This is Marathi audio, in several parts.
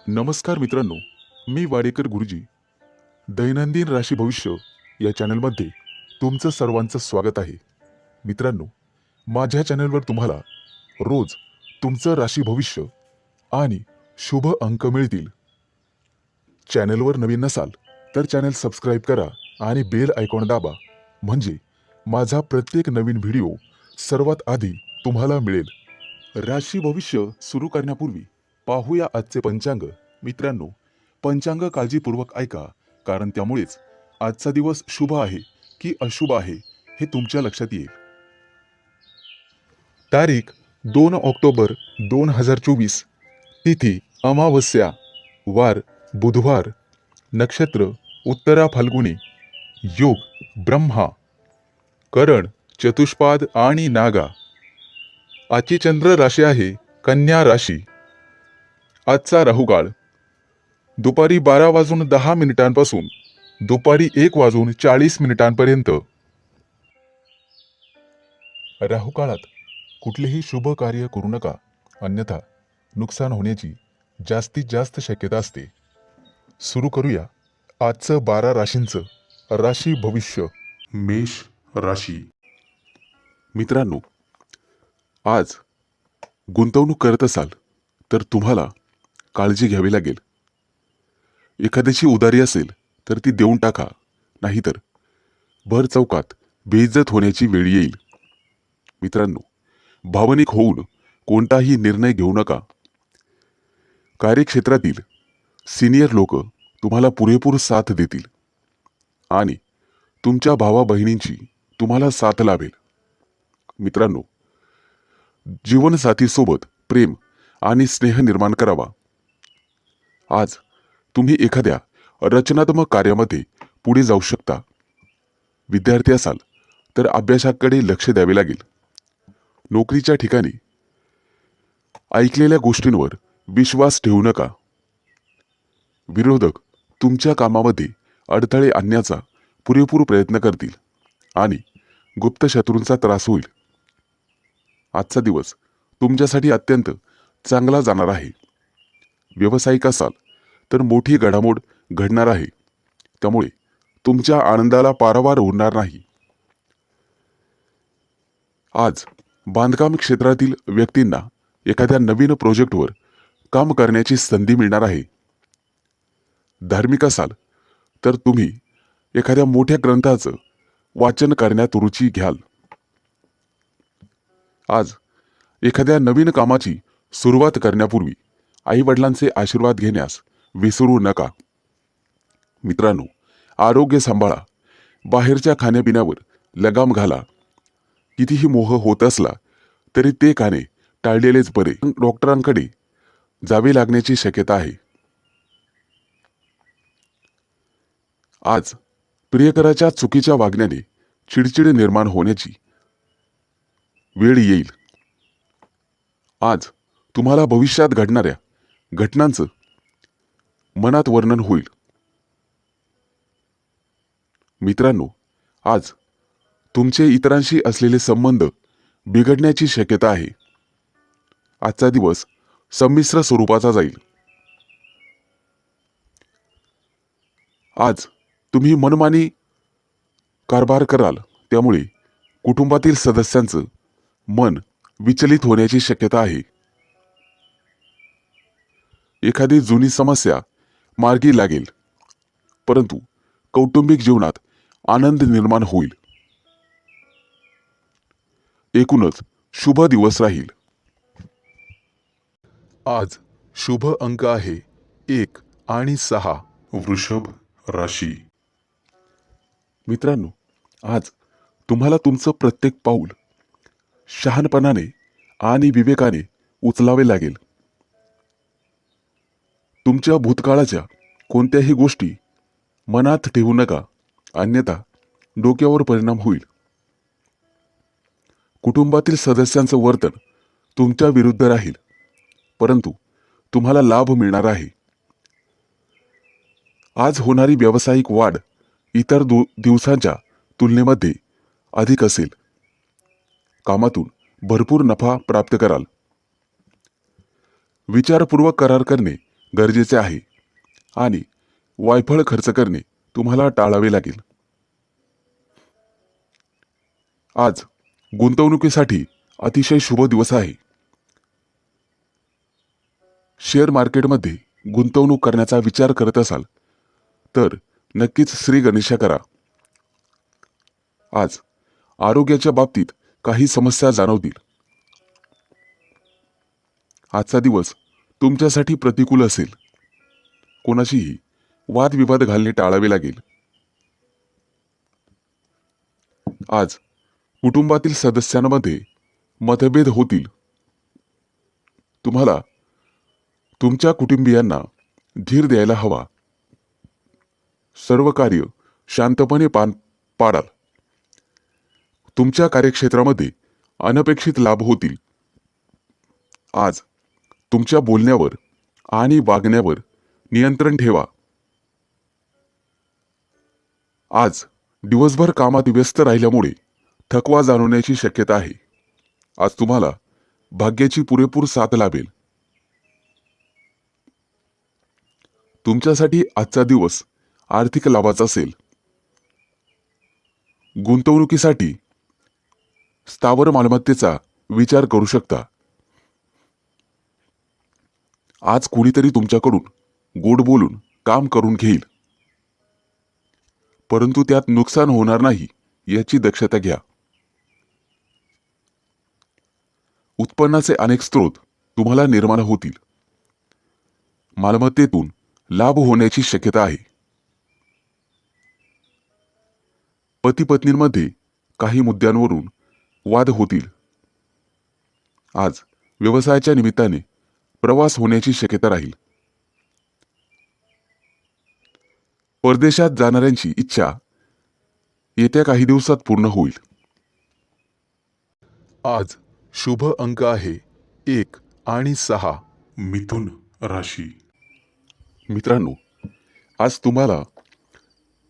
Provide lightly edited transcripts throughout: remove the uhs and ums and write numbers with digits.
नमस्कार मित्रांनो, मी वाडेकर गुरुजी. दैनंदिन राशी भविष्य या चॅनलमध्ये तुमचं सर्वांचं स्वागत आहे. मित्रांनो, माझ्या चॅनलवर तुम्हाला रोज तुमचं राशी भविष्य आणि शुभ अंक मिळतील. चॅनलवर नवीन नसाल तर चॅनल सबस्क्राईब करा आणि बेल आयकॉन दाबा, म्हणजे माझा प्रत्येक नवीन व्हिडिओ सर्वात आधी तुम्हाला मिळेल. राशी भविष्य सुरू करण्यापूर्वी पाहूया आजचे पंचांग. मित्रांनो, पंचांग काळजीपूर्वक ऐका, कारण त्यामुळेच आजचा दिवस शुभ आहे की अशुभ आहे हे तुमच्या लक्षात येईल. तारीख 2 ऑक्टोबर 2024. तिथी अमावस्या, वार बुधवार, नक्षत्र उत्तरा फाल्गुनी, योग ब्रह्मा, करण चतुष्पाद आणि नागा. आजची चंद्र राशी आहे कन्या राशी. आजचा राहुकाळ दुपारी 12:10 दुपारी 1:40 राहुकाळात कुठलेही शुभ कार्य करू नका, अन्यथा नुकसान होण्याची जास्तीत जास्त शक्यता असते. सुरू करूया आजचं 12 राशींचं राशी भविष्य. मेष राशी. मित्रांनो, आज गुंतवणूक करत असाल तर तुम्हाला काळजी घ्यावी लागेल. एखाद्याची उधारी असेल तर ती देऊन टाका, नाहीतर भर चौकात बेइज्जत होण्याची वेळ येईल. मित्रांनो, भावनिक होऊन कोणताही निर्णय घेऊ नका. कार्यक्षेत्रातील सिनियर लोक तुम्हाला पुरेपूर साथ देतील आणि तुमच्या भावा बहिणींची तुम्हाला साथ लाभेल. मित्रांनो, जीवनसाथीसोबत प्रेम आणि स्नेह निर्माण करावा. आज तुम्ही एखाद्या रचनात्मक कार्यामध्ये पुढे जाऊ शकता. विद्यार्थी असाल तर अभ्यासाकडे लक्ष द्यावे लागेल. नोकरीच्या ठिकाणी ऐकलेल्या गोष्टींवर विश्वास ठेवू नका. विरोधक तुमच्या कामामध्ये अडथळे आणण्याचा पुरेपूर प्रयत्न करतील आणि गुप्त शत्रूंचा त्रास होईल. आजचा दिवस तुमच्यासाठी अत्यंत चांगला जाणार आहे. व्यावसायिक असाल तर मोठी घडामोड घडणार आहे, त्यामुळे तुमच्या आनंदाला पारावार उरणार नाही. आज बांधकाम क्षेत्रातील व्यक्तींना एखाद्या नवीन प्रोजेक्टवर काम करण्याची संधी मिळणार आहे. धार्मिक असाल तर तुम्ही एखाद्या मोठ्या ग्रंथाचं वाचन करण्यात रुची घ्याल. आज एखाद्या नवीन कामाची सुरुवात करण्यापूर्वी आई-वडिलांचे आशीर्वाद घेण्यास विसरू नका. मित्रांनो, आरोग्य सांभाळा. बाहेरच्या खाण्यापिण्यावर लगाम घाला. कितीही मोह होत असला तरी ते खाणे टाळलेलेच बरे. डॉक्टरांकडे जावे लागण्याची शक्यता आहे. आज प्रियकराच्या चुकीच्या वागण्याने चिडचिड निर्माण होण्याची वेळ येईल. आज तुम्हाला भविष्यात घडणाऱ्या घटनांचं मनात वर्णन होईल. मित्रांनो, आज तुमचे इतरांशी असलेले संबंध बिघडण्याची शक्यता आहे. आजचा दिवस संमिश्र स्वरूपाचा जाईल. आज तुम्ही मनमानी कारभार कराल, त्यामुळे कुटुंबातील सदस्यांचं मन विचलित होण्याची शक्यता आहे. एखादी जुनी समस्या मार्गी लागेल, परंतु कौटुंबिक जीवनात आनंद निर्माण होईल. एकूणच शुभ दिवस राहील. आज शुभ अंक आहे 1 आणि 6. वृषभ राशी. मित्रांनो, आज तुम्हाला तुमचं प्रत्येक पाऊल शहाणपणाने आणि विवेकाने उचलावे लागेल. तुमच्या भूतकाळाच्या कोणत्याही गोष्टी मनात ठेवू नका, अन्यथा डोक्यावर परिणाम होईल. कुटुंबातील सदस्यांचं वर्तन तुमच्या विरुद्ध राहील, परंतु तुम्हाला लाभ मिळणार आहे. आज होणारी व्यावसायिक वाढ इतर दिवसांच्या तुलनेमध्ये अधिक असेल. कामातून भरपूर नफा प्राप्त कराल. विचारपूर्वक करार करणे गरजेचे आहे आणि वायफळ खर्च करणे तुम्हाला टाळावे लागेल. आज गुंतवणुकीसाठी अतिशय शुभ दिवस आहे. शेअर मार्केटमध्ये गुंतवणूक करण्याचा विचार करत असाल तर नक्कीच श्री गणेशा करा. आज आरोग्याच्या बाबतीत काही समस्या जाणवतील. आजचा दिवस तुमच्यासाठी प्रतिकूल असेल. कोणाशीही वादविवाद घालणे टाळावे लागेल. आज कुटुंबातील सदस्यांमध्ये मतभेद होतील. तुम्हाला तुमच्या कुटुंबियांना धीर द्यायला हवा. सर्व कार्य शांतपणे पाडाल. तुमच्या कार्यक्षेत्रामध्ये अनपेक्षित लाभ होतील. आज तुमच्या बोलण्यावर आणि वागण्यावर नियंत्रण ठेवा. आज दिवसभर कामात व्यस्त राहिल्यामुळे थकवा जाणवण्याची शक्यता आहे. आज तुम्हाला भाग्याची पुरेपूर साथ लाभेल. तुमच्यासाठी आजचा दिवस आर्थिक लाभाचा असेल. गुंतवणुकीसाठी स्थावर मालमत्तेचा विचार करू शकता. आज कोणीतरी तुमच्याकडून गोड बोलून काम करून घेईल, परंतु त्यात नुकसान होणार नाही याची दक्षता घ्या. उत्पन्नाचे अनेक स्रोत तुम्हाला निर्माण होतील. मालमत्तेतून लाभ होण्याची शक्यता आहे. पती पत्नींमध्ये काही मुद्द्यांवरून वाद होतील. आज व्यवसायाच्या निमित्ताने प्रवास होण्याची शक्यता राहील. परदेशात जाणाऱ्यांची इच्छा येत्या काही दिवसात पूर्ण होईल. आज शुभ अंक आहे 1 आणि 6. मिथुन राशी. मित्रांनो, आज तुम्हाला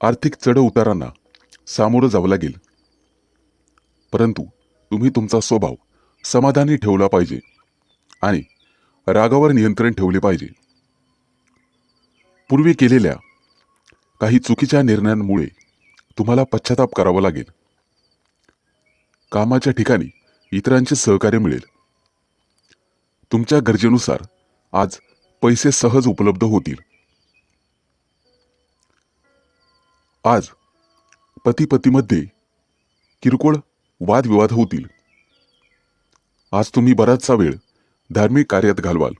आर्थिक चढउतारांना सामोरं जावं लागेल, परंतु तुम्ही तुमचा स्वभाव समाधानी ठेवला पाहिजे आणि रागावर नियंत्रण ठेवले पाहिजे. पूर्वी केलेल्या काही चुकीच्या निर्णयांमुळे तुम्हाला पश्चाताप करावा लागेल. कामाच्या ठिकाणी इतरांचे सहकार्य मिळेल. तुमच्या गरजेनुसार आज पैसे सहज उपलब्ध होतील. आज पती-पतीमध्ये किरकोळ वादविवाद होतील. आज तुम्ही बराचसा वेळ धार्मिक कार्यात घालवाल.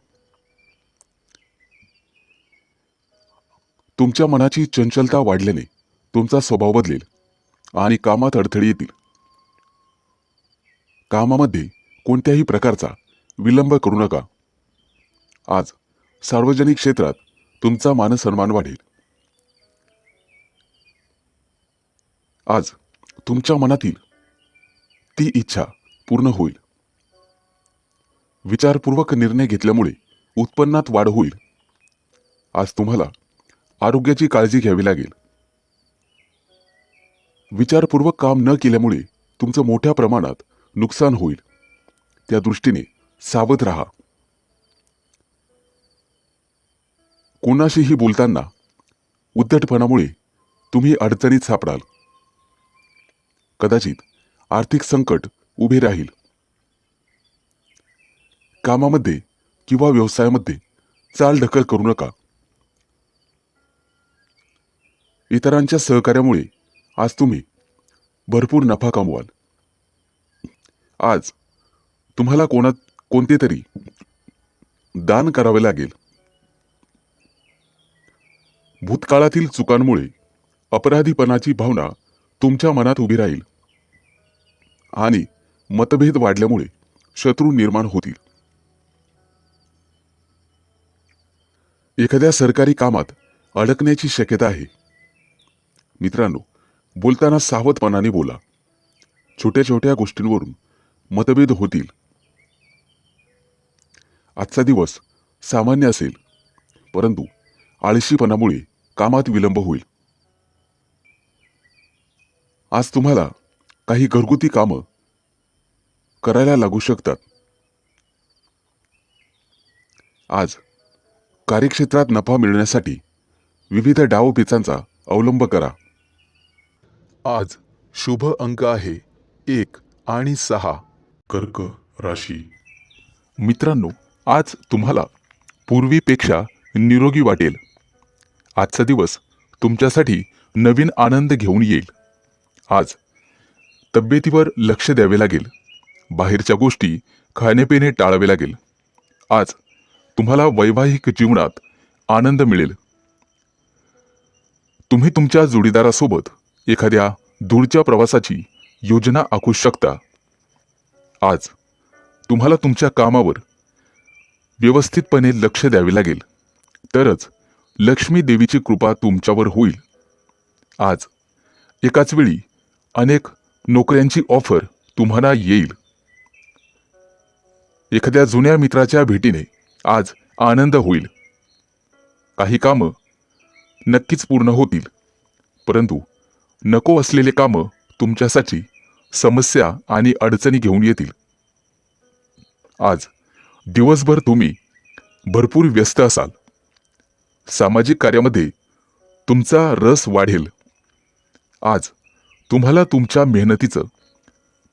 तुमच्या मनाची चंचलता वाढल्याने तुमचा स्वभाव बदलेल आणि कामात अडथळे येतील. कामामध्ये कोणत्याही प्रकारचा विलंब करू नका. आज सार्वजनिक क्षेत्रात तुमचा मानसन्मान वाढेल. आज तुमच्या मनातील ती इच्छा पूर्ण होईल. विचारपूर्वक निर्णय घेतल्यामुळे उत्पन्नात वाढ होईल. आज तुम्हाला आरोग्याची काळजी घ्यावी लागेल. विचारपूर्वक काम न केल्यामुळे तुमचं मोठ्या प्रमाणात नुकसान होईल. त्या दृष्टीने सावध राहा. कोणाशीही बोलताना उद्धटपणामुळे तुम्ही अडचणीत सापडाल. कदाचित आर्थिक संकट उभे राहील. कामामध्ये किंवा व्यवसायामध्ये चालढकल करू नका. इतरांच्या सहकार्यामुळे आज तुम्ही भरपूर नफा कमवाल. आज तुम्हाला कोणते तरी दान करावे लागेल. भूतकाळातील चुकांमुळे अपराधीपणाची भावना तुमच्या मनात उभी राहील आणि मतभेद वाढल्यामुळे शत्रू निर्माण होतील. एखाद्या सरकारी कामात अडकण्याची शक्यता आहे. मित्रांनो, बोलताना सावधपणाने बोला. छोट्या छोट्या गोष्टींवरून मतभेद होतील. आजचा दिवस सामान्य असेल, परंतु आळशीपणामुळे कामात विलंब होईल. आज तुम्हाला काही घरगुती कामं करायला लागू शकतात. आज कार्यक्षेत्रात नफा मिळवण्यासाठी विविध डावपेचांचा अवलंब करा. आज शुभ अंक आहे 1 आणि 6. कर्क राशी. मित्रांनो, आज तुम्हाला पूर्वीपेक्षा निरोगी वाटेल. आजचा दिवस तुमच्यासाठी नवीन आनंद घेऊन येईल. आज तब्येतीवर लक्ष द्यावे लागेल. बाहेरच्या गोष्टी खाणेपिणे टाळावे लागेल. आज तुम्हाला वैवाहिक जीवनात आनंद मिळेल. तुम्ही तुमच्या जोडीदारासोबत एखाद्या दूरच्या प्रवासाची योजना आखू शकता. आज तुम्हाला तुमच्या कामावर व्यवस्थितपणे लक्ष द्यावे लागेल, तरच लक्ष्मी देवीची कृपा तुमच्यावर होईल. आज एकाच वेळी अनेक नोकऱ्यांची ऑफर तुम्हाला येईल. एखाद्या जुन्या मित्राच्या भेटीने आज आनंद होईल. काही कामं नक्कीच पूर्ण होतील, परंतु नको असलेले कामं तुमच्यासाठी समस्या आणि अडचणी घेऊन येतील. आज दिवसभर तुम्ही भरपूर व्यस्त असाल. सामाजिक कार्यामध्ये तुमचा रस वाढेल. आज तुम्हाला तुमच्या मेहनतीचं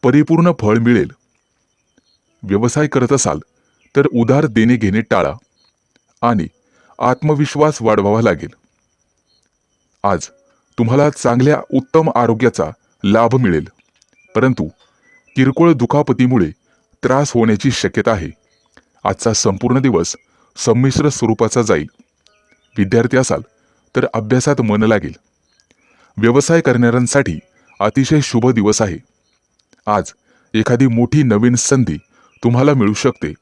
परिपूर्ण फळ मिळेल. व्यवसाय करत असाल तर उधार देणे घेणे टाळा आणि आत्मविश्वास वाढवावा लागेल. आज तुम्हाला चांगल्या उत्तम आरोग्याचा लाभ मिळेल, परंतु किरकोळ दुखापतीमुळे त्रास होण्याची शक्यता आहे. आजचा संपूर्ण दिवस संमिश्र स्वरूपाचा जाईल. विद्यार्थी असाल तर अभ्यासात मन लागेल. व्यवसाय करणाऱ्यांसाठी अतिशय शुभ दिवस आहे. आज एखादी मोठी नवीन संधी तुम्हाला मिळू शकते.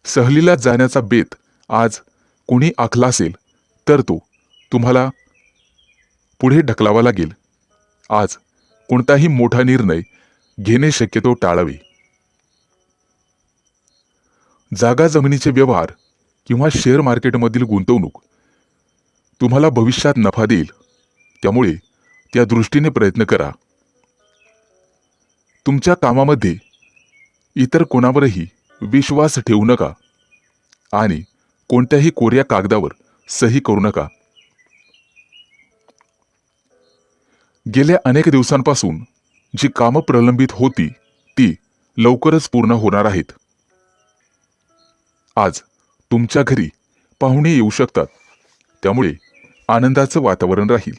सहलीला जाण्याचा बेत आज कोणी आखला असेल तर तो तुम्हाला पुढे ढकलावा लागेल. आज कोणताही मोठा निर्णय घेणे शक्यतो टाळावे. जागा जमिनीचे व्यवहार किंवा शेअर मार्केटमधील गुंतवणूक तुम्हाला भविष्यात नफा देईल, त्यामुळे त्या दृष्टीने प्रयत्न करा. तुमच्या कामामध्ये इतर कोणावरही विश्वास ठेवू नका आणि कोणत्याही कोऱ्या कागदावर सही करू नका. गेल्या अनेक दिवसांपासून जी कामं प्रलंबित होती ती लवकरच पूर्ण होणार आहेत. आज तुमच्या घरी पाहुणे येऊ शकतात, त्यामुळे आनंदाचं वातावरण राहील.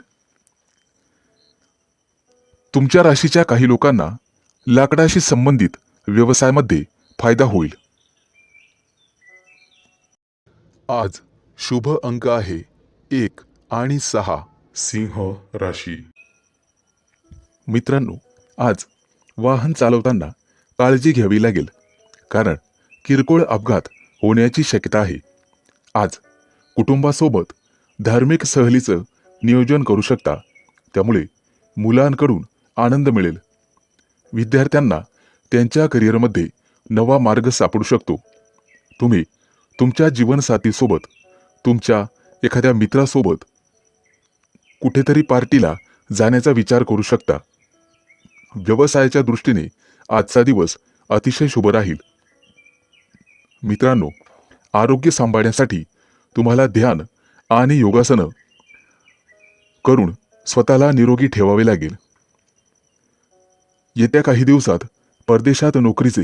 तुमच्या राशीच्या काही लोकांना लाकडाशी संबंधित व्यवसायामध्ये फायदा होईल. आज शुभ अंक आहे 1 आणि 6. सिंह राशी. मित्रांनो, आज वाहन चालवताना काळजी घ्यावी लागेल, कारण किरकोळ अपघात होण्याची शक्यता आहे. आज कुटुंबासोबत धार्मिक सहलीचं नियोजन करू शकता, त्यामुळे मुलांकडून आनंद मिळेल. विद्यार्थ्यांना त्यांच्या करिअरमध्ये नवा मार्ग सापडू शकतो. तुम्ही तुमच्या जीवनसाथीसोबत, तुमच्या एखाद्या मित्रासोबत कुठेतरी पार्टीला जाण्याचा विचार करू शकता. व्यवसायाच्या दृष्टीने आजचा दिवस अतिशय शुभ राहील. मित्रांनो, आरोग्य सांभाळण्यासाठी तुम्हाला ध्यान आणि योगासनं करून स्वतःला निरोगी ठेवावे लागेल. येत्या काही दिवसात परदेशात नोकरीचे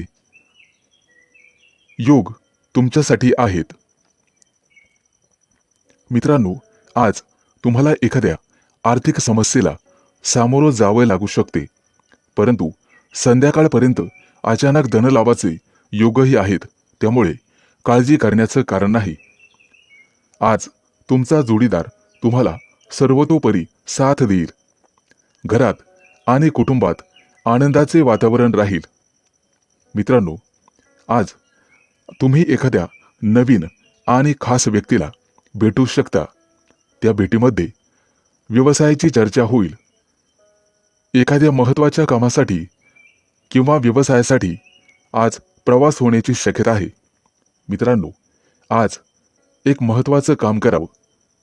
योग तुमच्यासाठी आहेत. मित्रांनो, आज तुम्हाला एखाद्या आर्थिक समस्येला सामोरं जावं लागू शकते, परंतु संध्याकाळपर्यंत अचानक धनलाभाचे योगही आहेत, त्यामुळे काळजी करण्याचं कारण नाही. आज तुमचा जोडीदार तुम्हाला सर्वतोपरी साथ देईल. घरात आणि कुटुंबात आनंदाचे वातावरण राहील. मित्रांनो, आज तुम्ही एखाद्या नवीन आणि खास व्यक्तीला भेटू शकता. त्या भेटीमध्ये व्यवसायाची चर्चा होईल. एखाद्या महत्त्वाच्या कामासाठी किंवा व्यवसायासाठी आज प्रवास होण्याची शक्यता आहे. मित्रांनो, आज एक महत्त्वाचं काम करावं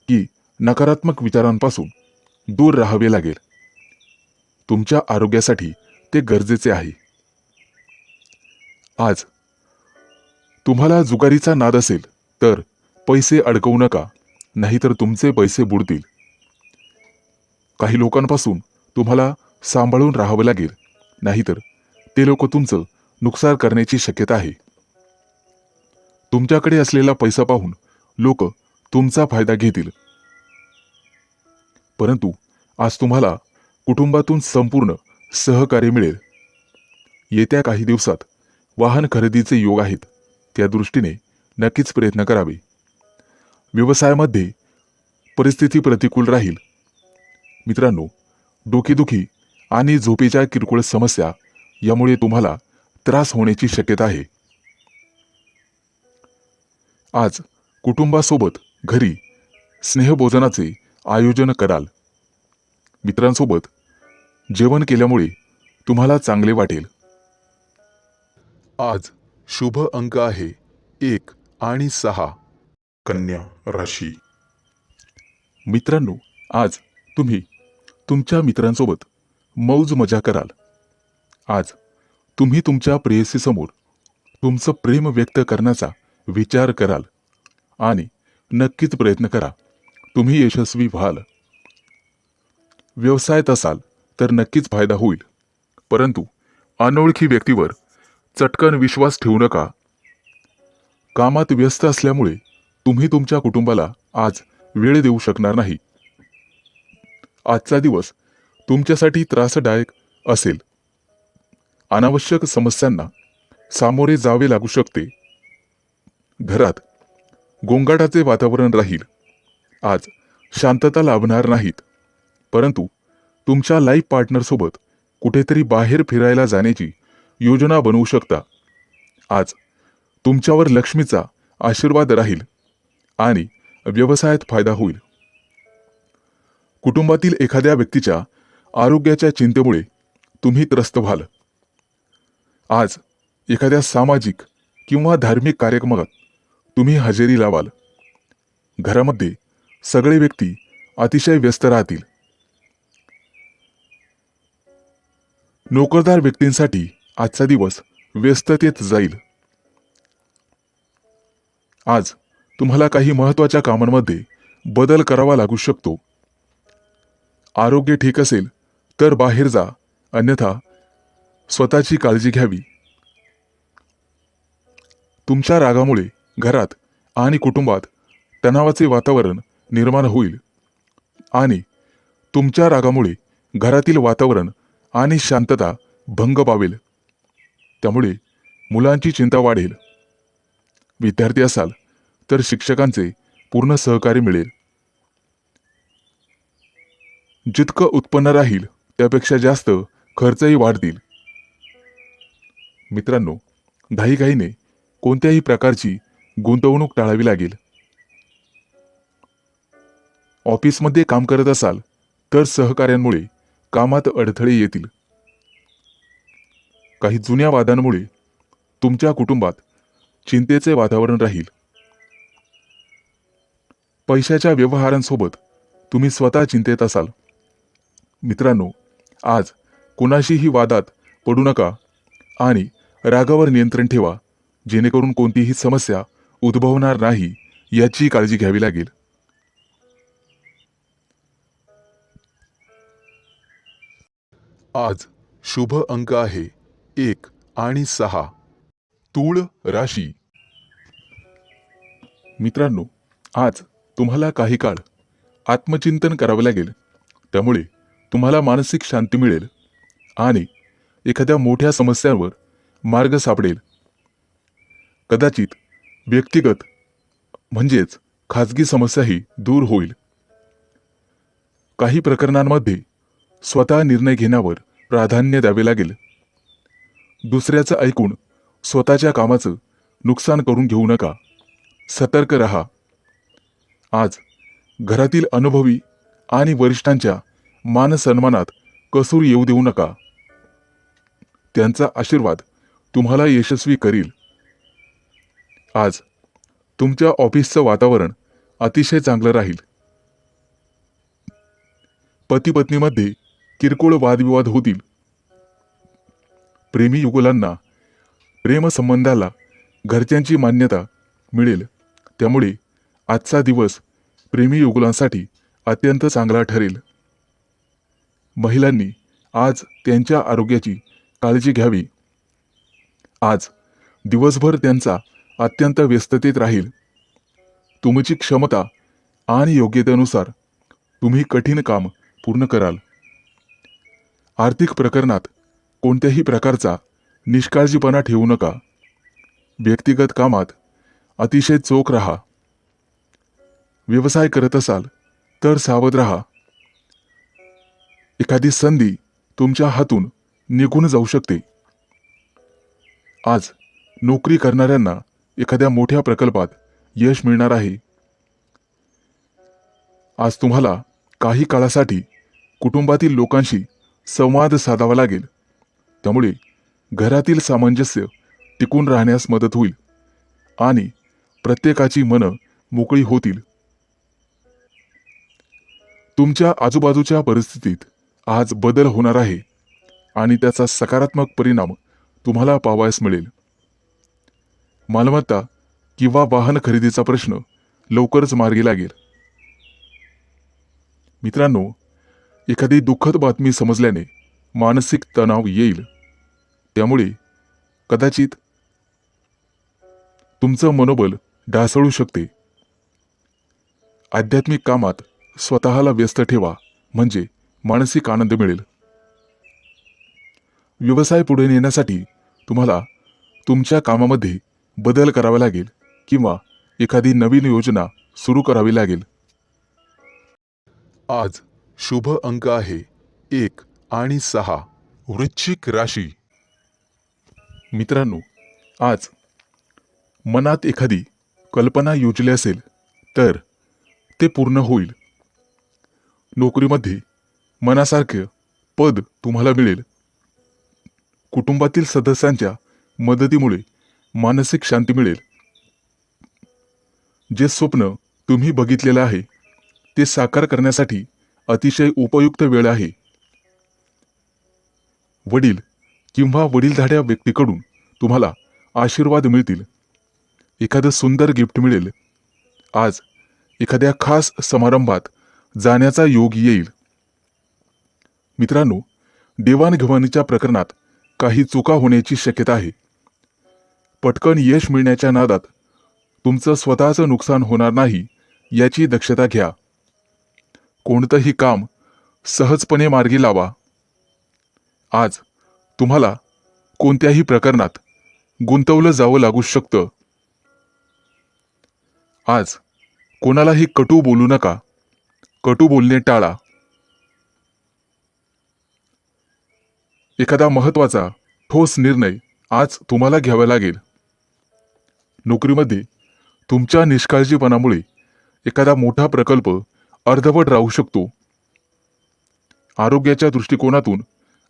की नकारात्मक विचारांपासून दूर राहावे लागेल. तुमच्या आरोग्यासाठी ते गरजेचे आहे. आज तुम्हाला जुगारीचा नाद असेल तर पैसे अडकवू नका, नाहीतर तुमचे पैसे बुडतील. काही लोकांपासून तुम्हाला सांभाळून राहावं लागेल, नाहीतर ते लोक तुमचं नुकसान करण्याची शक्यता आहे. तुमच्याकडे असलेला पैसा पाहून लोक तुमचा फायदा घेतील. परंतु आज तुम्हाला कुटुंबातून संपूर्ण सहकार्य मिळेल. येत्या काही दिवसात वाहन खरेदीचे योग आहेत, त्या दृष्टीने नक्कीच प्रयत्न करावे. व्यवसायामध्ये परिस्थिती प्रतिकूल राहील. मित्रांनो, डोकेदुखी आणि झोपेच्या किरकोळ समस्या यामुळे तुम्हाला त्रास होण्याची शक्यता आहे. आज कुटुंबासोबत घरी स्नेहभोजनाचे आयोजन कराल. मित्रांसोबत जेवण केल्यामुळे तुम्हाला चांगले वाटेल. आज शुभ अंक आहे 1 आणि 6. कन्या राशी. मित्रांनो, आज तुम्ही तुमच्या मित्रांसोबत मौज मजा कराल. आज तुम्ही तुमच्या प्रेयसीसमोर तुमचं प्रेम व्यक्त करण्याचा विचार कराल आणि नक्कीच प्रयत्न करा, तुम्ही यशस्वी व्हाल. व्यवसायात असाल तर नक्कीच फायदा होईल, परंतु अनोळखी व्यक्तीवर चटकन विश्वास ठेवू नका. कामात व्यस्त असल्यामुळे तुम्ही तुमच्या कुटुंबाला आज वेळ देऊ शकणार नाही. आजचा दिवस तुमच्यासाठी त्रासदायक असेल. अनावश्यक समस्यांना सामोरे जावे लागू शकते. घरात गोंगाटाचे वातावरण राहील. आज शांतता लाभणार नाहीत, परंतु तुमच्या लाईफ पार्टनरसोबत कुठेतरी बाहेर फिरायला जाण्याची योजना बनवू शकता. आज तुमच्यावर लक्ष्मीचा आशीर्वाद राहील आणि व्यवसायात फायदा होईल. कुटुंबातील एखाद्या व्यक्तीच्या आरोग्याच्या चिंतेमुळे तुम्ही त्रस्त व्हाल. आज एखाद्या सामाजिक किंवा धार्मिक कार्यक्रमात तुम्ही हजेरी लावाल. घरामध्ये सगळे व्यक्ती अतिशय व्यस्त राहतील. नोकरदार व्यक्तींसाठी आजचा दिवस व्यस्ततेत जाईल. आज तुम्हाला काही महत्त्वाच्या कामांमध्ये बदल करावा लागू शकतो. आरोग्य ठीक असेल तर बाहेर जा, अन्यथा स्वतःची काळजी घ्यावी. तुमच्या रागामुळे घरात आणि कुटुंबात तणावाचे वातावरण निर्माण होईल आणि तुमच्या रागामुळे घरातील वातावरण आणि शांतता भंग पावेल. त्यामुळे मुलांची चिंता वाढेल. विद्यार्थी असाल तर शिक्षकांचे पूर्ण सहकार्य मिळेल. जितकं उत्पन्न राहील त्यापेक्षा जास्त खर्चही वाढतील. मित्रांनो, घाईघाईने कोणत्याही प्रकारची गुंतवणूक टाळावी लागेल. ऑफिसमध्ये काम करत असाल तर सहकार्यांमुळे कामात अडथळे येतील. काही जुन्या वादांमुळे तुमच्या कुटुंबात चिंतेचे वातावरण राहील. पैशाच्या व्यवहारांसोबत तुम्ही स्वतः चिंतेत असाल. मित्रांनो, आज कुणाशीही वादात पडू नका आणि रागावर नियंत्रण ठेवा, जेणेकरून कोणतीही समस्या उद्भवणार नाही याची काळजी घ्यावी लागेल. आज शुभ अंक आहे 1 आणि 6. तूळ राशी. मित्रांनो, आज तुम्हाला काही काळ आत्मचिंतन करावं लागेल. त्यामुळे तुम्हाला मानसिक शांती मिळेल आणि एखाद्या मोठ्या समस्यांवर मार्ग सापडेल. कदाचित व्यक्तिगत म्हणजेच खाजगी समस्याही दूर होईल. काही प्रकरणांमध्ये स्वतः निर्णय घेण्यावर प्राधान्य द्यावे लागेल. दुसऱ्याचं ऐकून स्वतःच्या कामाचं नुकसान करून घेऊ नका. सतर्क रहा. आज घरातील अनुभवी आणि वरिष्ठांच्या मानसन्मानात कसूर येऊ देऊ नका. त्यांचा आशीर्वाद तुम्हाला यशस्वी करील. आज तुमच्या ऑफिसचं वातावरण अतिशय चांगलं राहील. पती पत्नीमध्ये किरकोळ वादविवाद होतील. प्रेमी युगुलांना प्रेमसंबंधाला घरच्यांची मान्यता मिळेल, त्यामुळे आजचा दिवस प्रेमी युगुलांसाठी अत्यंत चांगला ठरेल. महिलांनी आज त्यांच्या आरोग्याची काळजी घ्यावी. आज दिवसभर त्यांचा अत्यंत व्यस्ततेत राहील. तुमची क्षमता आणि योग्यतेनुसार तुम्ही कठीण काम पूर्ण कराल. आर्थिक प्रकरणात कोणत्याही प्रकारचा निष्काळजीपणा ठेवू नका. व्यक्तिगत कामात अतिशय चोख राहा. व्यवसाय करत असाल तर सावध राहा. एखादी संधी तुमच्या हातून निघून जाऊ शकते. आज नोकरी करणाऱ्यांना एखाद्या मोठ्या प्रकल्पात यश मिळणार आहे. आज तुम्हाला काही काळासाठी कुटुंबातील लोकांशी संवाद साधावा लागेल, त्यामुळे घरातील सामंजस्य टिकून राहण्यास मदत होईल आणि प्रत्येकाची मनं मोकळी होतील. तुमच्या आजूबाजूच्या परिस्थितीत आज बदल होणार आहे आणि त्याचा सकारात्मक परिणाम तुम्हाला पाहावयास मिळेल. मालमत्ता किंवा वाहन खरेदीचा प्रश्न लवकरच मार्गी लागेल. मित्रांनो, एखादी दुःखद बातमी समजल्याने मानसिक तणाव येईल, त्यामुळे कदाचित तुमचं मनोबल ढासळू शकते. आध्यात्मिक कामात स्वतःला व्यस्त ठेवा, म्हणजे मानसिक आनंद मिळेल. व्यवसाय पुढे नेण्यासाठी तुम्हाला तुमच्या कामामध्ये बदल करावा लागेल किंवा एखादी नवीन योजना सुरू करावी लागेल. आज शुभ अंक आहे 1 आणि 6. वृश्चिक राशी. मित्रांनो, आज मनात एखादी कल्पना योजली असेल तर ते पूर्ण होईल. नोकरीमध्ये मनासारखे पद तुम्हाला मिळेल. कुटुंबातील सदस्यांच्या मदतीमुळे मानसिक शांती मिळेल. जे स्वप्न तुम्ही बघितलेलं आहे ते साकार करण्यासाठी अतिशय उपयुक्त वेळ आहे. वडील किंवा वडीलधाऱ्या व्यक्तीकडून तुम्हाला आशीर्वाद मिळतील. एखादं सुंदर गिफ्ट मिळेल. आज एखाद्या खास समारंभात जाण्याचा योग येईल. मित्रांनो, देवाणघेवाणीच्या प्रकरणात काही चुका होण्याची शक्यता आहे. पटकन यश मिळण्याच्या नादात तुमचं स्वतःचं नुकसान होणार नाही याची दक्षता घ्या. कोणतंही काम सहजपणे मार्गी लावा. आज तुम्हाला कोणत्याही प्रकरणात गुंतवलं जावं लागू शकतं. आज कोणालाही कटू बोलू नका. कटू बोलणे टाळा. एखादा महत्त्वाचा ठोस निर्णय आज तुम्हाला घ्यावा लागेल. नोकरीमध्ये तुमच्या निष्काळजीपणामुळे एखादा मोठा प्रकल्प अर्धवट राहू शकतो. आरोग्याच्या दृष्टिकोनातून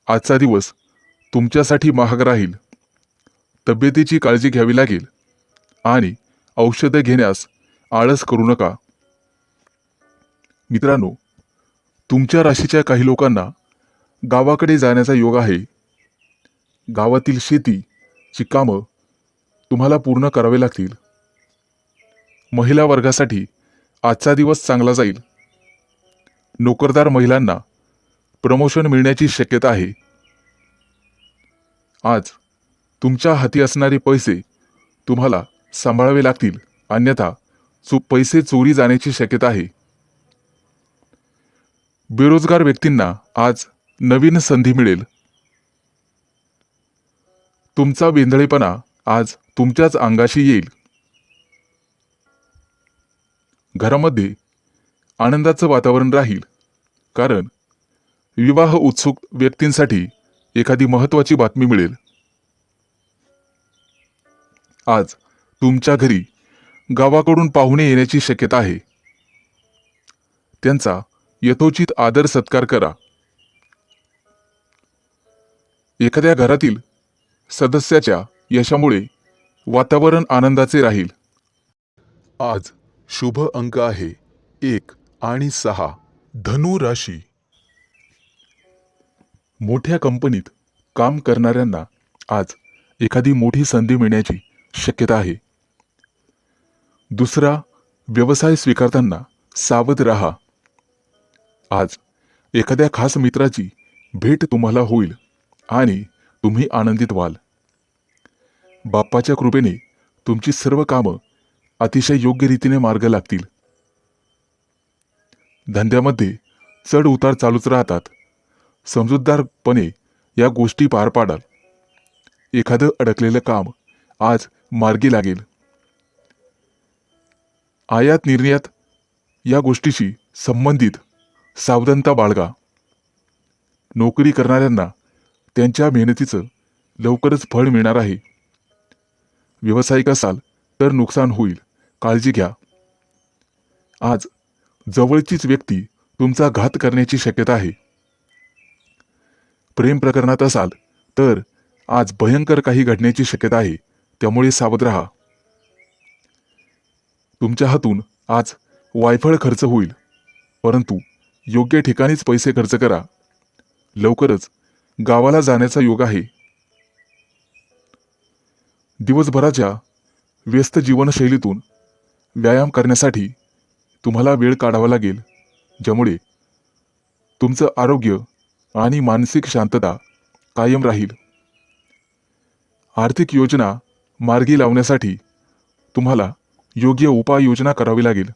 आजचा दिवस तुमच्यासाठी महाग राहील. तब्येतीची काळजी घ्यावी लागेल आणि औषधं घेण्यास आळस करू नका. मित्रांनो, तुमच्या राशीच्या काही लोकांना गावाकडे जाण्याचा योग आहे. गावातील शेतीची कामं तुम्हाला पूर्ण करावे लागतील. महिला वर्गासाठी आजचा दिवस चांगला जाईल. नोकरदार महिलांना प्रमोशन मिळण्याची शक्यता आहे. आज तुमच्या हाती असणारे पैसे तुम्हाला सांभाळावे लागतील, अन्यथा पैसे चोरी जाण्याची शक्यता आहे. बेरोजगार व्यक्तींना आज नवीन संधी मिळेल. तुमचा वेंधळेपणा आज तुमच्याच अंगाशी येईल. घरामध्ये आनंदाचं वातावरण राहील, कारण विवाह उत्सुक व्यक्तींसाठी एखादी महत्त्वाची बातमी मिळेल. आज तुमच्या घरी गावाकडून पाहुणे येण्याची शक्यता आहे. त्यांचा यथोचित आदर सत्कार करा. एखाद्या घरातील सदस्याच्या यशामुळे वातावरण आनंदाचे राहील. आज शुभ अंक आहे 1 आणि 6. धनु राशी. मोठ्या कंपनीत काम करणाऱ्यांना आज एखादी मोठी संधी मिळण्याची शक्यता आहे. दुसरा, व्यवसाय स्वीकारताना सावध राहा. आज एखाद्या खास मित्राची भेट तुम्हाला होईल आणि तुम्ही आनंदित व्हाल. बाप्पाच्या कृपेने तुमची सर्व कामं अतिशय योग्य रीतीने मार्ग लागतील. धंद्यामध्ये चढ उतार चालूच राहतात. समजूतदारपणे या गोष्टी पार पाडाल. एखादं अडकलेलं काम आज मार्गी लागेल. आयात निर्यात या गोष्टीशी संबंधित सावधानता बाळगा. नोकरी करणाऱ्यांना त्यांच्या मेहनतीचं लवकरच फळ मिळणार आहे. व्यावसायिक असाल तर नुकसान होईल, काळजी घ्या. आज जवळचीच व्यक्ती तुमचा घात करण्याची शक्यता आहे. प्रेम प्रकरणात असाल तर आज भयंकर काही घडण्याची शक्यता आहे, त्यामुळे सावध राहा. तुमच्या हातून आज वायफळ खर्च होईल, परंतु योग्य ठिकाणीच पैसे खर्च करा. लवकरच गावाला जाण्याचा योग आहे. दिवसभराच्या व्यस्त जीवनशैलीतून व्यायाम करण्यासाठी तुम्हाला वेळ काढावा लागेल, ज्यामुळे तुमचं आरोग्य आणि मानसिक शांतता कायम राहील. आर्थिक योजना मार्गी लावण्यासाठी तुम्हाला योग्य उपाययोजना करावी लागेल.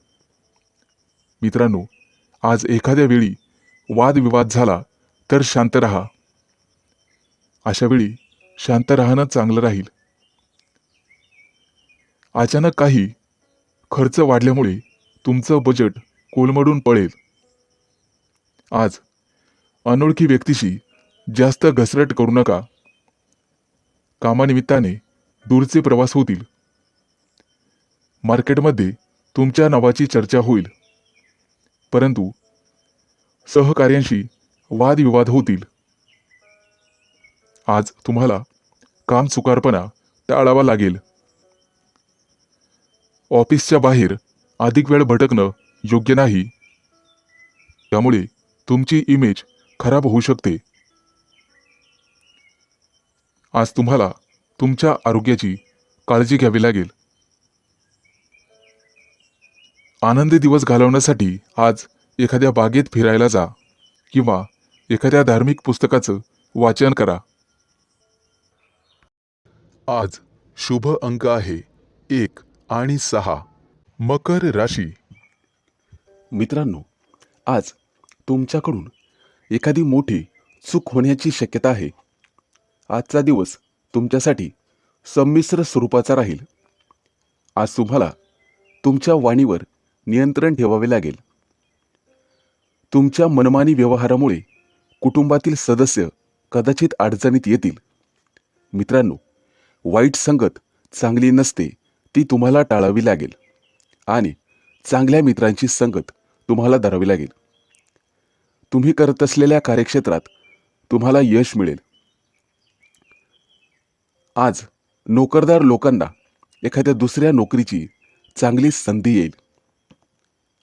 मित्रांनो, आज एखाद्या वेळी वादविवाद झाला तर शांत राहा. अशा वेळी शांत राहणं चांगलं राहील. अचानक काही खर्च वाढल्यामुळे तुमचं बजेट कोलमडून पडेल. आज अनोळखी व्यक्तीशी जास्त घसरट करू नका. कामानिमित्ताने दूरचे प्रवास होतील. मार्केटमध्ये तुमच्या नावाची चर्चा होईल, परंतु सहकार्यांशी वादविवाद होतील. आज तुम्हाला काम चुकारपणा टाळावा लागेल. ऑफिसच्या बाहेर अधिक वेळ भटकणं योग्य नाही, त्यामुळे तुमची इमेज खराब होऊ शकते. आज तुम्हाला तुमच्या आरोग्याची काळजी घ्यावी लागेल. आनंदी दिवस घालवण्यासाठी आज एखाद्या बागेत फिरायला जा किंवा एखाद्या धार्मिक पुस्तकाचं वाचन करा. आज शुभ अंक आहे 1 आणि 6. मकर राशी. मित्रांनो, आज तुमच्याकडून एखादी मोठी चूक होण्याची शक्यता आहे. आजचा दिवस तुमच्यासाठी संमिश्र स्वरूपाचा राहील. आज तुम्हाला तुमच्या वाणीवर नियंत्रण ठेवावे लागेल. तुमच्या मनमानी व्यवहारामुळे कुटुंबातील सदस्य कदाचित अडचणीत येतील. मित्रांनो, वाईट संगत चांगली नसते, ती तुम्हाला टाळावी लागेल आणि चांगल्या मित्रांची संगत तुम्हाला धरावी लागेल. तुम्ही करत असलेल्या कार्यक्षेत्रात तुम्हाला यश मिळेल. आज नोकरदार लोकांना एखाद्या दुसऱ्या नोकरीची चांगली संधी येईल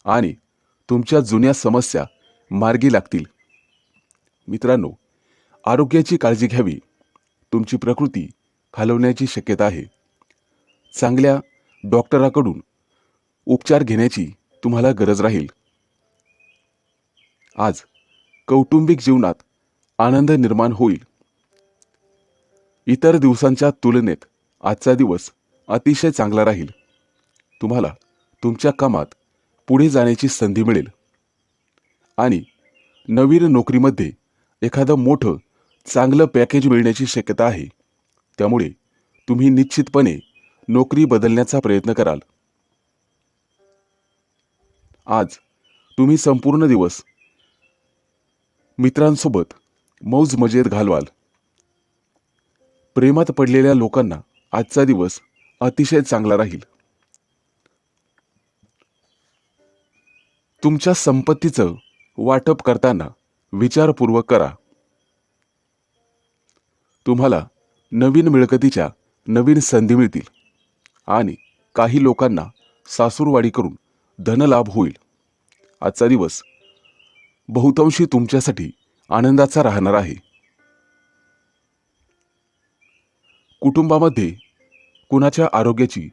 आणि तुमच्या जुन्या समस्या मार्गी लागतील. मित्रांनो, आरोग्याची काळजी घ्यावी. तुमची प्रकृती खालवण्याची शक्यता आहे. चांगल्या डॉक्टराकडून उपचार घेण्याची तुम्हाला गरज राहील. आज कौटुंबिक जीवनात आनंद निर्माण होईल. इतर दिवसांच्या तुलनेत आजचा दिवस अतिशय चांगला राहील. तुम्हाला तुमच्या कामात पुढे जाण्याची संधी मिळेल आणि नवीन नोकरीमध्ये एखादं मोठं चांगलं पॅकेज मिळण्याची शक्यता आहे. त्यामुळे तुम्ही निश्चितपणे नोकरी बदलण्याचा प्रयत्न कराल. आज तुम्ही संपूर्ण दिवस मित्रांसोबत मौज मजेत घालवाल. प्रेमात पडलेल्या लोकांना आजचा दिवस अतिशय चांगला राहील. तुमच्या संपत्तीचं वाटप करताना विचारपूर्वक करा. तुम्हाला नवीन मिळकतीच्या नवीन संधी मिळतील आणि काही लोकांना सासूरवाडी करून धनलाभ होईल. आजचा दिवस बहुतांशी तुमच्यासाठी आनंदाचा राहणार आहे. कुटुंबामध्ये कुणाच्या आरोग्याची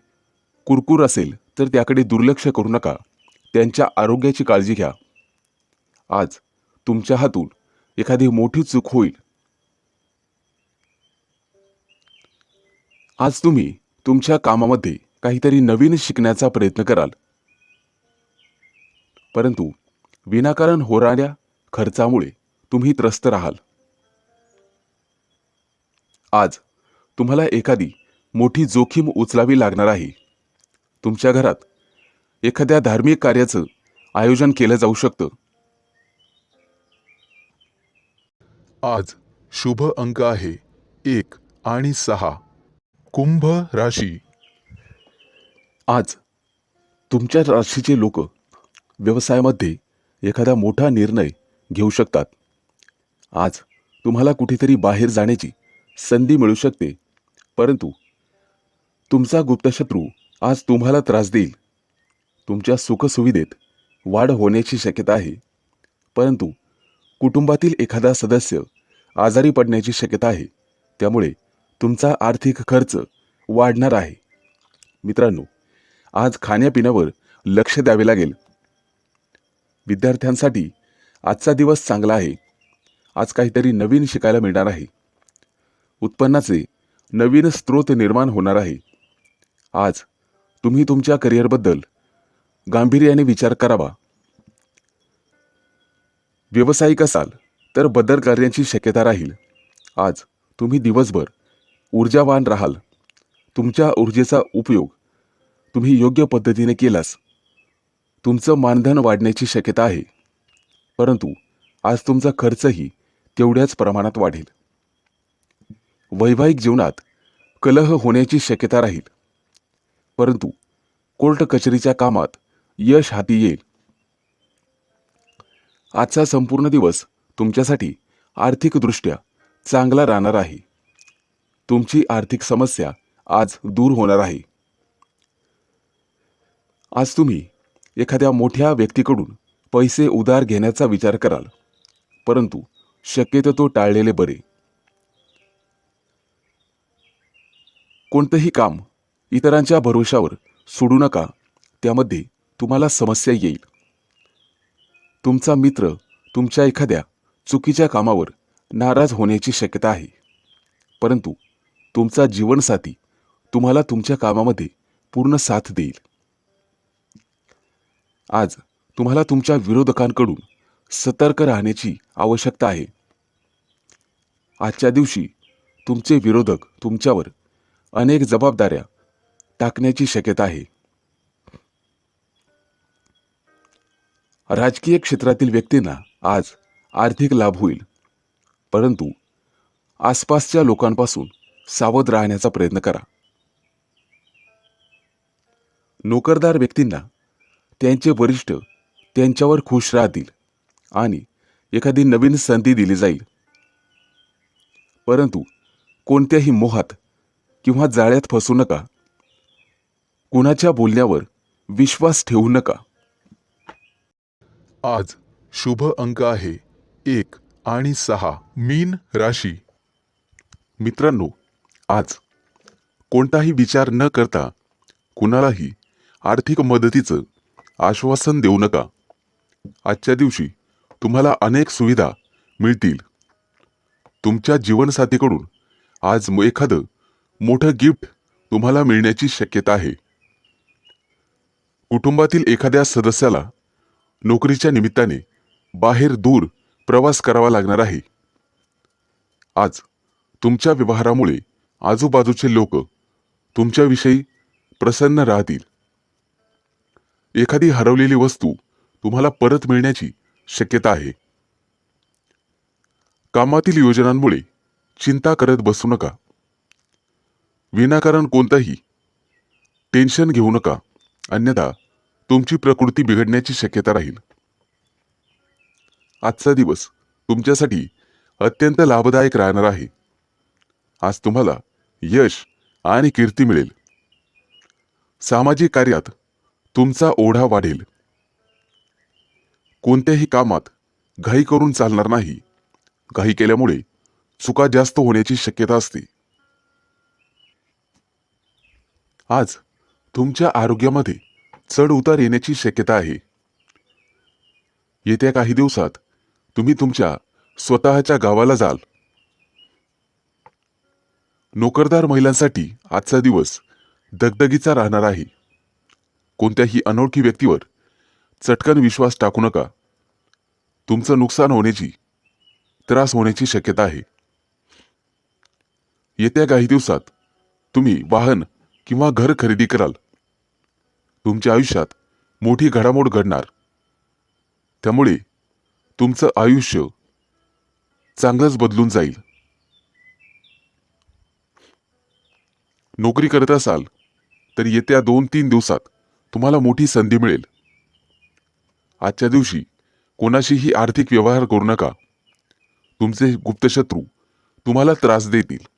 कुरकुर असेल तर त्याकडे दुर्लक्ष करू नका. त्यांच्या आरोग्याची काळजी घ्या. आज तुमच्या हातून एखादी मोठी चूक होईल. आज तुम्ही तुमच्या कामामध्ये काहीतरी नवीन शिकण्याचा प्रयत्न कराल, परंतु विनाकारण होणाऱ्या खर्चामुळे तुम्ही त्रस्त राहाल. आज तुम्हाला एखादी मोठी जोखीम उचलावी लागणार आहे. तुमच्या घरात एखाद्या धार्मिक कार्याचं आयोजन केलं जाऊ शकतं. आज शुभ अंक आहे 1 आणि 6. कुंभ राशी. आज तुमच्या राशीचे लोक व्यवसायामध्ये एखादा मोठा निर्णय घेऊ शकतात. आज तुम्हाला कुठेतरी बाहेर जाण्याची संधी मिळू शकते, परंतु तुमचा गुप्तशत्रू आज तुम्हाला त्रास देईल. तुमच्या सुखसुविधेत वाढ होण्याची शक्यता आहे, परंतु कुटुंबातील एखादा सदस्य आजारी पडण्याची शक्यता आहे. त्यामुळे तुमचा आर्थिक खर्च वाढणार आहे. मित्रांनो, आज खाण्यापिण्यावर लक्ष द्यावे लागेल. विद्यार्थ्यांसाठी आजचा दिवस चांगला आहे. आज काहीतरी नवीन शिकायला मिळणार आहे. उत्पन्नाचे नवीन स्रोत निर्माण होणार आहे. आज तुम्ही तुमच्या करिअरबद्दल गांभीर्याने विचार करावा. व्यावसायिक असाल तर बदल करण्याची शक्यता राहील. आज तुम्ही दिवसभर ऊर्जावान राहाल. तुमच्या ऊर्जेचा उपयोग तुम्ही योग्य पद्धतीने केलास तुमचं मानधन वाढण्याची शक्यता आहे, परंतु आज तुमचा खर्चही तेवढ्याच प्रमाणात वाढेल. वैवाहिक जीवनात कलह होण्याची शक्यता राहील, परंतु कोर्ट कचेरीच्या कामात यश हाती येईल. आजचा संपूर्ण दिवस तुमच्यासाठी आर्थिकदृष्ट्या चांगला राहणार आहे. तुमची आर्थिक समस्या आज दूर होणार आहे. आज तुम्ही एखाद्या मोठ्या व्यक्तीकडून पैसे उधार घेण्याचा विचार कराल, परंतु शक्यतो तो टाळलेले बरे. कोणतंही काम इतरांच्या भरोशावर सोडू नका, त्यामध्ये तुम्हाला समस्या येईल. तुमचा मित्र तुमच्या एखाद्या चुकीच्या कामावर नाराज होण्याची शक्यता आहे, परंतु तुमचा जीवनसाथी तुम्हाला तुमच्या कामामध्ये पूर्ण साथ देईल. आज तुम्हाला तुमच्या विरोधकांकडून सतर्क राहण्याची आवश्यकता आहे. आजच्या दिवशी तुमचे विरोधक तुमच्यावर अनेक जबाबदाऱ्या टाकण्याची शक्यता आहे. राजकीय क्षेत्रातील व्यक्तींना आज आर्थिक लाभ होईल, परंतु आसपासच्या लोकांपासून सावध राहण्याचा प्रयत्न करा. नोकरदार व्यक्तींना त्यांचे वरिष्ठ त्यांच्यावर खुश राहतील आणि एखादी नवीन संधी दिली जाईल, परंतु कोणत्याही मोहात किंवा जाळ्यात फसू नका. कुणाच्या बोलण्यावर विश्वास ठेवू नका. आज शुभ अंक आहे 1 आणि 6. मीन राशी. मित्रांनो, आज कोणताही विचार न करता कुणालाही आर्थिक मदतीचं आश्वासन देऊ नका. आजच्या दिवशी तुम्हाला अनेक सुविधा मिळतील. तुमच्या जीवनसाथीकडून आज एखादं मोठं गिफ्ट तुम्हाला मिळण्याची शक्यता आहे. कुटुंबातील एखाद्या सदस्याला नोकरीच्या निमित्ताने बाहेर दूर प्रवास करावा लागणार आहे. आज तुमच्या व्यवहारामुळे आजूबाजूचे लोक तुमच्याविषयी प्रसन्न राहतील. एखादी हरवलेली वस्तू तुम्हाला परत मिळण्याची शक्यता आहे. कामातील योजनांमुळे चिंता करत बसू नका. विनाकारण कोणताही टेन्शन घेऊ नका, अन्यथा तुमची प्रकृती बिघडण्याची शक्यता राहील. आजचा दिवस तुमच्यासाठी अत्यंत लाभदायक राहणार आहे. आज तुम्हाला यश आणि कीर्ती मिळेल. सामाजिक कार्यात तुमचा ओढा वाढेल. कोणत्याही कामात घाई करून चालणार नाही. घाई केल्यामुळे चुका जास्त होण्याची शक्यता असते. आज तुमच्या आरोग्यामध्ये चढ उतार येण्याची शक्यता आहे. येत्या काही दिवसात तुम्ही तुमच्या स्वतःच्या गावाला जाल. नोकरदार महिलांसाठी आजचा दिवस दगदगीचा राहणार आहे. कोणत्याही अनोळखी व्यक्तीवर चटकन विश्वास टाकू नका. तुमचं नुकसान होण्याची, त्रास होण्याची शक्यता आहे. येत्या काही दिवसात तुम्ही वाहन किंवा घर खरेदी कराल. तुमच्या आयुष्यात मोठी घडामोड घडणार. त्यामुळे तुमचं आयुष्य चांगलंच बदलून जाईल. नोकरी करत असाल तर येत्या 2-3 दिवसात तुम्हाला मोठी संधी मिळेल. आजच्या दिवशी कोणाशीही आर्थिक व्यवहार करू नका. तुमचे गुप्तशत्रू तुम्हाला त्रास देतील.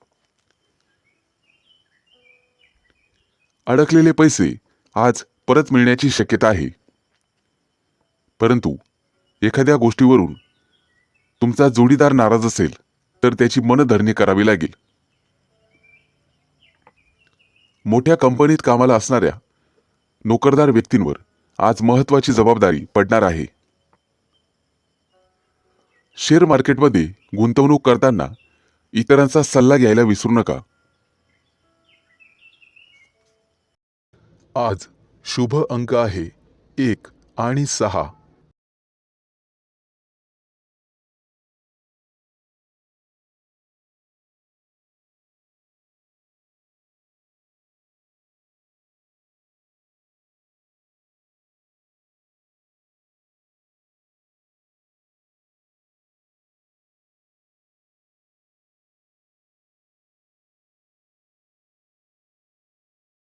अडकलेले पैसे आज परत मिळण्याची शक्यता आहे. परंतु एखाद्या गोष्टीवरून तुमचा जोडीदार नाराज असेल तर त्याची मनधरणी करावी लागेल. मोठ्या कंपनीत कामाला असणाऱ्या नोकरदार व्यक्तींवर आज महत्त्वाची जबाबदारी पडणार आहे. शेअर मार्केटमध्ये गुंतवणूक करताना इतरांचा सल्ला घ्यायला विसरू नका. आज शुभ अंक आहे 1 आणि 6.